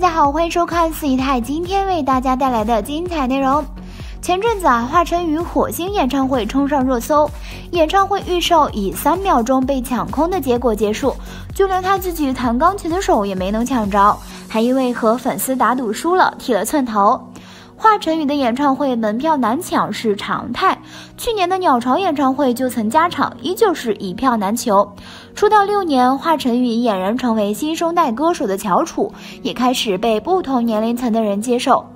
大家好，欢迎收看四姨太今天为大家带来的精彩内容。前阵子华晨宇火星演唱会冲上热搜，演唱会预售以3秒钟被抢空的结果结束，就连他自己弹钢琴的手也没能抢着，还因为和粉丝打赌输了剃了寸头。华晨宇的演唱会门票难抢是常态，去年的鸟巢演唱会就曾加场，依旧是一票难求。出道6年，华晨宇俨然成为新生代歌手的翘楚，也开始被不同年龄层的人接受。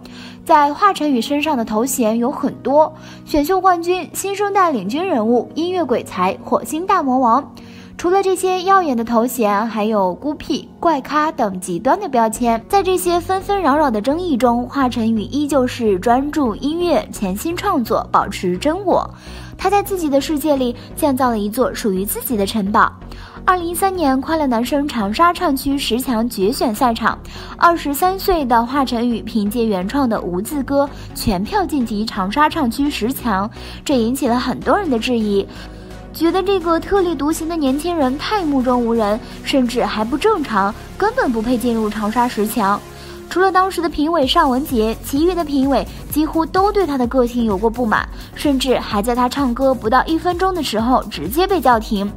在华晨宇身上的头衔有很多：选秀冠军、新生代领军人物、音乐鬼才、火星大魔王。除了这些耀眼的头衔，还有孤僻、怪咖等极端的标签。在这些纷纷扰扰的争议中，华晨宇依旧是专注音乐，潜心创作，保持真我。他在自己的世界里建造了一座属于自己的城堡。2013年快乐男声长沙唱区10强决选赛场，23岁的华晨宇凭借原创的无字歌全票晋级长沙唱区10强，这引起了很多人的质疑，觉得这个特立独行的年轻人太目中无人，甚至还不正常，根本不配进入长沙10强。除了当时的评委尚雯婕，其余的评委几乎都对他的个性有过不满，甚至还在他唱歌不到1分钟的时候直接被叫停。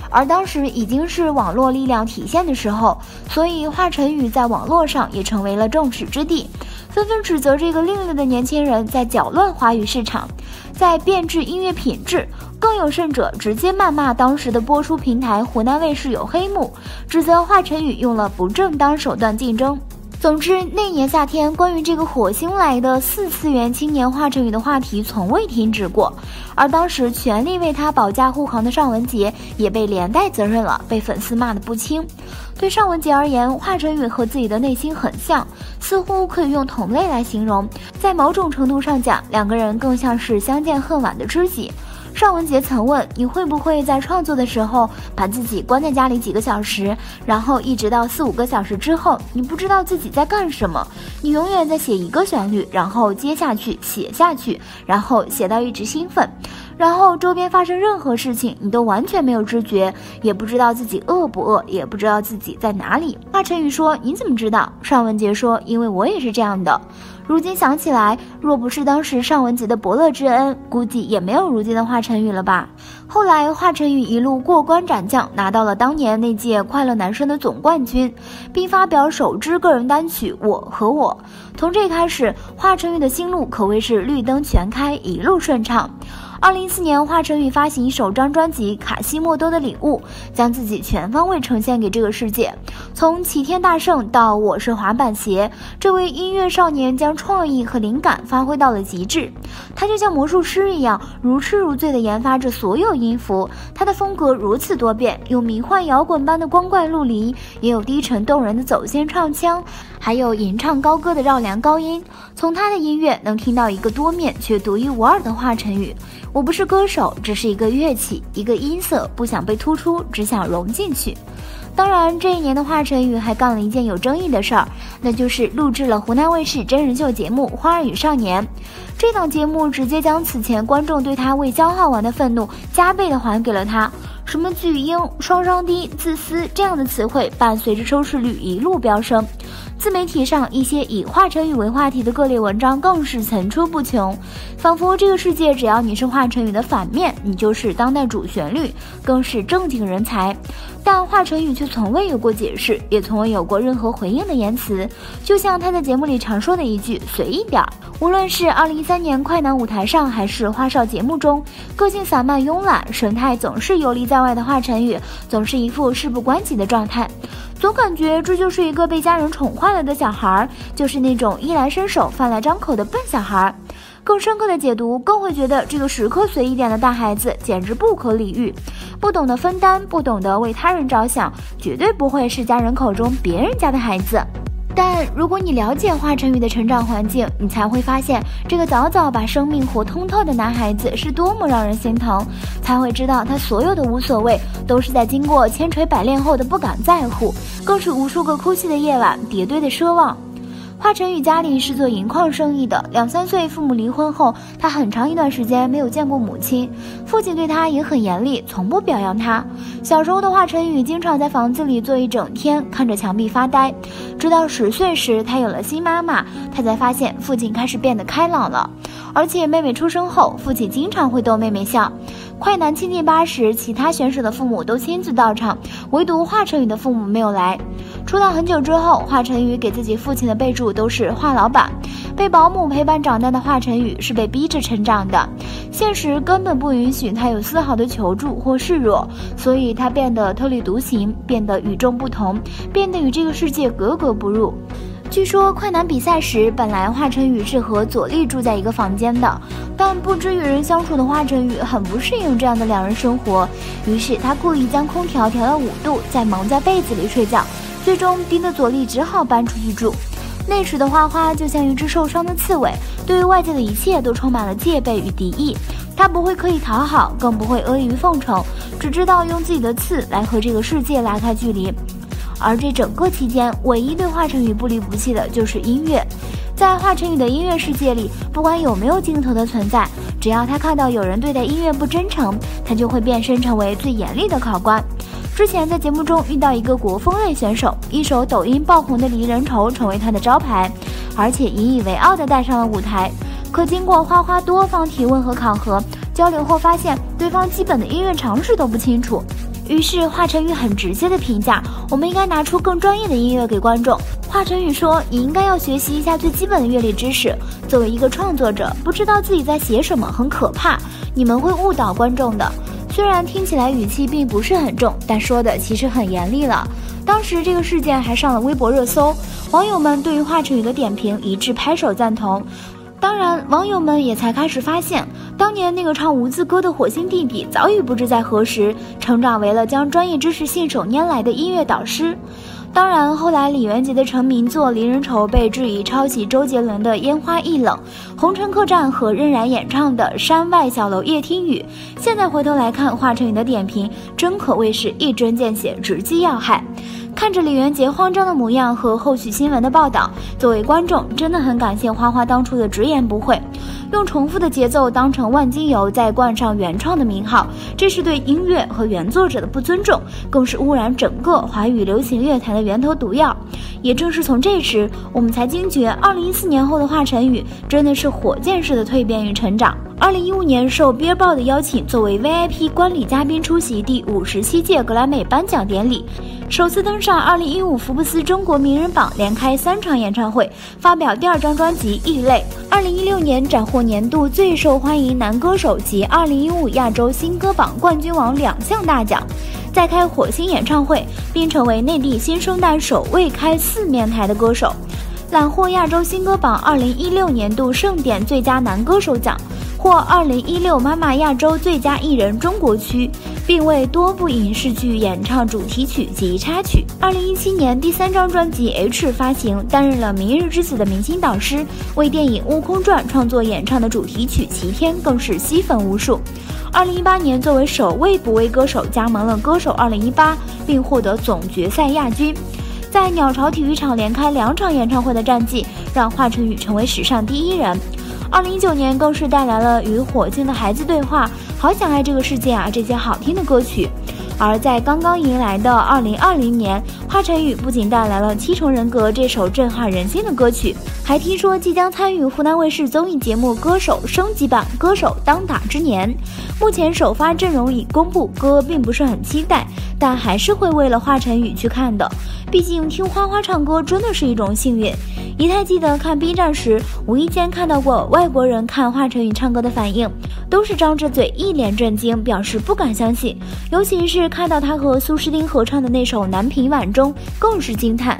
而当时已经是网络力量体现的时候，所以华晨宇在网络上也成为了众矢之的，纷纷指责这个另类的年轻人在搅乱华语市场，在变质音乐品质，更有甚者直接谩骂当时的播出平台湖南卫视有黑幕，指责华晨宇用了不正当手段竞争。总之，那年夏天，关于这个火星来的4次元青年华晨宇的话题从未停止过，而当时全力为他保驾护航的尚雯婕也被连带责任了，被粉丝骂得不轻。对尚雯婕而言，华晨宇和自己的内心很像，似乎可以用同类来形容，在某种程度上讲，两个人更像是相见恨晚的知己。尚雯婕曾问，你会不会在创作的时候把自己关在家里几个小时，然后一直到4、5个小时之后，你不知道自己在干什么，你永远在写一个旋律，然后接下去写下去，然后写到一直兴奋，然后周边发生任何事情你都完全没有知觉，也不知道自己饿不饿，也不知道自己在哪里。华晨宇说，你怎么知道？尚雯婕说，因为我也是这样的。如今想起来，若不是当时尚雯婕的伯乐之恩，估计也没有如今的华晨宇了吧。后来华晨宇一路过关斩将，拿到了当年那届快乐男声的总冠军，并发表首支个人单曲《我和我》。从这开始，华晨宇的心路可谓是绿灯全开，一路顺畅。2014年，华晨宇发行首张专辑《卡西莫多的礼物》，将自己全方位呈现给这个世界。从齐天大圣到我是滑板鞋，这位音乐少年将创意和灵感发挥到了极致。他就像魔术师一样，如痴如醉地研发着所有音符。他的风格如此多变，有迷幻摇滚般的光怪陆离，也有低沉动人的走线唱腔，还有吟唱高歌的绕梁高音。从他的音乐能听到一个多面却独一无二的华晨宇。我不是歌手，只是一个乐器，一个音色，不想被突出，只想融进去。当然，这一年的华晨宇还干了一件有争议的事儿，那就是录制了湖南卫视真人秀节目《花儿与少年》。这档节目直接将此前观众对他未消耗完的愤怒加倍的还给了他，什么巨婴、双双低、自私这样的词汇伴随着收视率一路飙升。自媒体上一些以华晨宇为话题的各类文章更是层出不穷，仿佛这个世界只要你是华晨宇的反面，你就是当代主旋律，更是正经人才。但华晨宇却从未有过解释，也从未有过任何回应的言辞，就像他在节目里常说的一句，随意点。无论是2013年快男舞台上，还是花少节目中，个性散漫慵懒，神态总是游离在外的华晨宇，总是一副事不关己的状态，总感觉这就是一个被家人宠坏了的小孩，就是那种衣来伸手饭来张口的笨小孩。更深刻的解读，更会觉得这个时刻随意点的大孩子简直不可理喻，不懂得分担，不懂得为他人着想，绝对不会是家人口中别人家的孩子。但如果你了解华晨宇的成长环境，你才会发现这个早早把生命活通透的男孩子是多么让人心疼，才会知道他所有的无所谓都是在经过千锤百炼后的不敢在乎，更是无数个哭泣的夜晚叠堆的奢望。华晨宇家里是做银矿生意的，2、3岁父母离婚后，他很长一段时间没有见过母亲，父亲对他也很严厉，从不表扬他。小时候的华晨宇经常在房子里坐一整天，看着墙壁发呆。直到10岁时，他有了新妈妈，他才发现父亲开始变得开朗了。而且妹妹出生后，父亲经常会逗妹妹笑。快男亲近8时，其他选手的父母都亲自到场，唯独华晨宇的父母没有来。出道很久之后，华晨宇给自己父亲的备注都是华老板。被保姆陪伴长大的华晨宇是被逼着成长的，现实根本不允许他有丝毫的求助或示弱，所以他变得特立独行，变得与众不同，变得与这个世界格格不入。据说快男比赛时，本来华晨宇是和左立住在一个房间的，但不知与人相处的华晨宇很不适应这样的2人生活，于是他故意将空调调到5度，再蒙在被子里睡觉，最终逼得左立只好搬出去住。那时的花花就像一只受伤的刺猬，对于外界的一切都充满了戒备与敌意。他不会刻意讨好，更不会阿谀奉承，只知道用自己的刺来和这个世界拉开距离。而这整个期间，唯一对华晨宇不离不弃的就是音乐。在华晨宇的音乐世界里，不管有没有镜头的存在，只要他看到有人对待音乐不真诚，他就会变身成为最严厉的考官。之前在节目中遇到一个国风类选手，一首抖音爆红的《离人愁》成为他的招牌，而且引以为傲地带上了舞台。可经过花花多方提问和考核交流后，发现对方基本的音乐常识都不清楚。于是华晨宇很直接的评价，我们应该拿出更专业的音乐给观众。华晨宇说，你应该要学习一下最基本的乐理知识，作为一个创作者，不知道自己在写什么很可怕，你们会误导观众的。虽然听起来语气并不是很重，但说的其实很严厉了。当时这个事件还上了微博热搜，网友们对于华晨宇的点评一致拍手赞同。当然，网友们也才开始发现，当年那个唱无字歌的火星弟弟早已不知在何时成长为了将专业知识信手拈来的音乐导师。当然，后来李元杰的成名作《离人愁》被质疑抄袭周杰伦的《烟花易冷》，红尘客栈和任然演唱的《山外小楼夜听雨》。现在回头来看，华晨宇的点评真可谓是一针见血，直击要害。看着李元杰慌张的模样和后续新闻的报道，作为观众真的很感谢花花当初的直言不讳，用重复的节奏当成万金油，再冠上原创的名号，这是对音乐和原作者的不尊重，更是污染整个华语流行乐坛的源头毒药。也正是从这时，我们才惊觉2014年后的华晨宇真的是火箭式的蜕变与成长。2015年受 Billboard 的邀请，作为 VIP 观礼嘉宾出席第57届格莱美颁奖典礼，首次登上2015福布斯中国名人榜，连开3场演唱会，发表第2张专辑《异类》。2016年斩获年度最受欢迎男歌手及2015亚洲新歌榜冠军王2项大奖，再开火星演唱会，并成为内地新生代首位开4面台的歌手，揽获亚洲新歌榜2016年度盛典最佳男歌手奖，获2016妈妈亚洲最佳艺人中国区，并为多部影视剧演唱主题曲及插曲。2017年第3张专辑《H》发行，担任了《明日之子》的明星导师，为电影《悟空传》创作演唱的主题曲《齐天》更是吸粉无数。2018年作为首位补位歌手加盟了歌手2018，并获得总决赛亚军。在鸟巢体育场连开2场演唱会的战绩，让华晨宇成为史上第1人。2019年更是带来了与火星的孩子对话、好想爱这个世界啊这些好听的歌曲。而在刚刚迎来的2020年，华晨宇不仅带来了《7重人格》这首震撼人心的歌曲，还听说即将参与湖南卫视综艺节目《歌手》升级版《歌手当打之年》。目前首发阵容已公布，歌并不是很期待，但还是会为了华晨宇去看的。毕竟听花花唱歌真的是一种幸运。一太记得看 B 站时，无意间看到过外国人看华晨宇唱歌的反应，都是张着嘴一脸震惊，表示不敢相信。尤其是看到他和苏诗丁合唱的那首《南屏晚钟》，更是惊叹。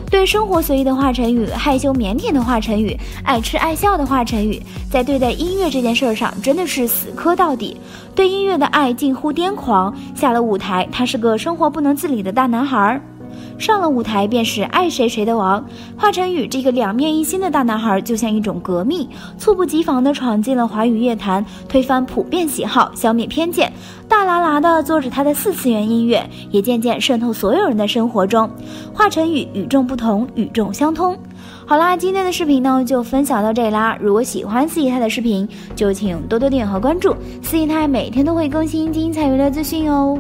对生活随意的华晨宇，害羞腼腆的华晨宇，爱吃爱笑的华晨宇，在对待音乐这件事上真的是死磕到底，对音乐的爱近乎癫狂。下了舞台，他是个生活不能自理的大男孩。上了舞台便是爱谁谁的王。华晨宇这个两面一心的大男孩就像一种革命，猝不及防地闯进了华语乐坛，推翻普遍喜好，消灭偏见，大喇喇地做着他的4次元音乐，也渐渐渗透所有人的生活中。华晨宇与众不同，与众相通。好啦，今天的视频呢就分享到这里啦。如果喜欢四姨太的视频，就请多多点和关注，四姨太每天都会更新精彩娱乐资讯哦。